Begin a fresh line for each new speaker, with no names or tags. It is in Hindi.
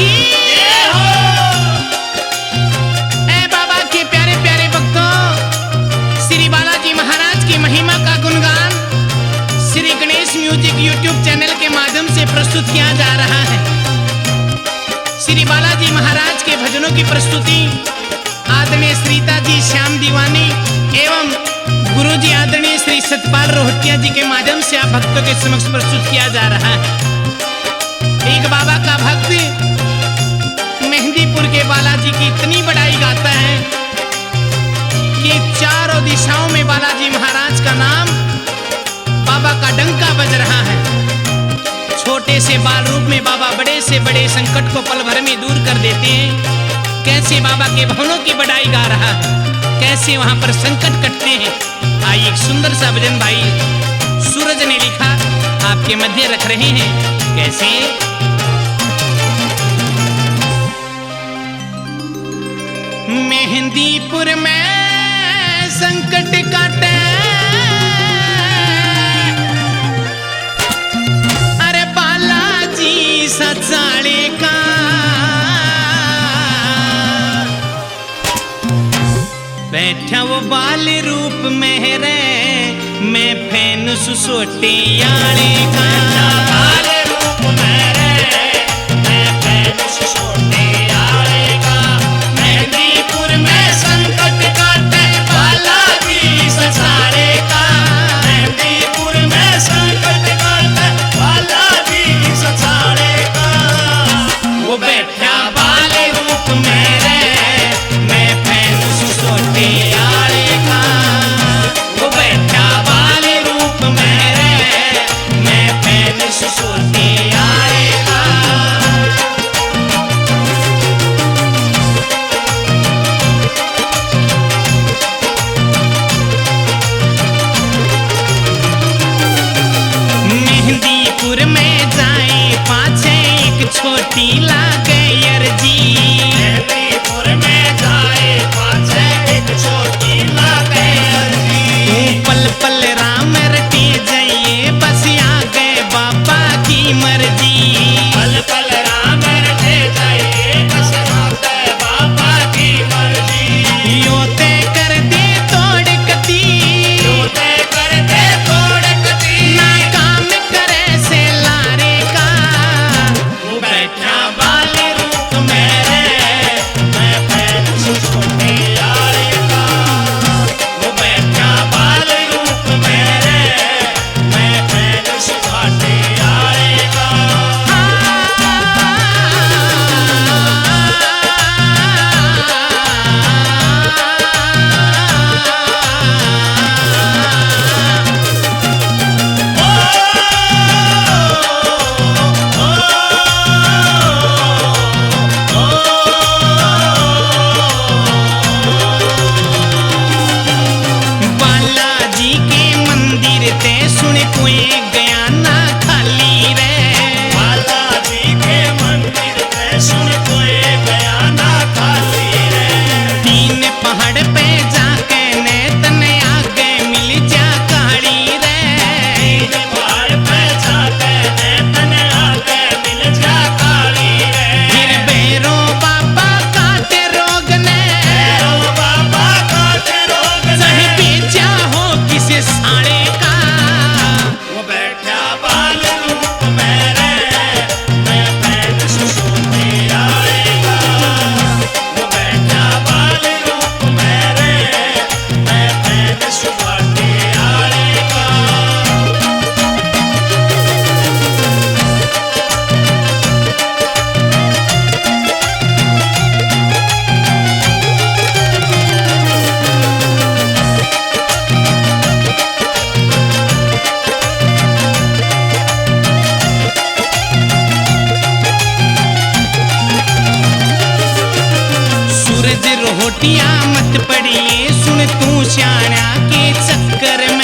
की जय हो। ऐ बाबा के प्यारे प्यारे भक्तों, श्री बालाजी महाराज की महिमा का गुणगान Shri Ganesh music YouTube channel के माध्यम से प्रस्तुत किया जा रहा है। श्री बालाजी महाराज के भजनों की प्रस्तुति आदरणीय श्रीता जी श्याम दीवानी एवं गुरुजी आदरणीय श्री सतपाल रोहटिया जी के माध्यम से आप भक्तों के समक्ष प्रस्तुत किया जा रहा है। एक बाबा का भक्त मेहंदीपुर के बालाजी की इतनी बड़ाई गाता है कि चारों दिशाओं में बालाजी महाराज का नाम, बाबा का डंका बज रहा है। छोटे से बाल रूप में बाबा बड़े से बड़े संकट को पल भर में दूर कर देते हैं। कैसे बाबा के भवनों की बड़ाई गा रहा है, कैसे वहां पर संकट कटते हैं। आइए एक सुंदर सा भजन भाई सूरज ने लिखा, आपके मध्य रख रहे हैं। कैसे मेहंदीपुर में संकट काटे, अरे बालाजी सचाले का बैठा वो बाल रूप में रे, मैं फैन सुसोटे याले का बाल रूप में रे, मैं फैन सुसोटे याले का। मेहंदीपुर में संकट काटे बालाजी सचाले का, मेहंदीपुर में संकट काटे बालाजी सचाले का। वो बैठा बाल रूप में रे, मैं फैन सुसोटे याले का। वो बैठा बाल रूप में रे, मैं फैन सुसोटे याले का। मेहंदीपुर में जाए पाछे एक छोटी लागे अर्जी, मेहंदीपुर में जाए पाछे एक छोटी लागे अर्जी। पल पल राम रटे जाइए बस आगे बाबा की मर्जी, पल पल राम रटे जाइए बस आगे बाबा की मर्जी। योते कर दे तोड़ कती, योते कर दे तोड़ कती, ना काम करे से लारे का। वो बैठा बाल रूप में रे, मैं फैन सुसोटे यारे का। वो बैठा बाल रूप में रे, मैं फैन सुसोटे यारे का। बालाजी के मंदिर ते सुन कोई गया ना खाली रे, बालाजी के मंदिर ते सुन कोई गया ना खाली रे। तीन पहाड़ पे जाके ने तने आगे मिल जा काली रे, तीन पहाड़ पे जाके ने तने आगे मिल जा काली रे। फिर बेरो बाबा काटे रोग ने, बेरो बाबा काटे रोग ने, सही पीछा हो किसी साड़े का। वो बैठा बाल रूप में रे, मैं फैन सुसोटे यारे का। वो बैठा बाल रूप में रे, मैं फैन सुसोटे यारे का। सूरज रोहटिया मत पड़िए, सुन तू श्याणा के चक्कर में।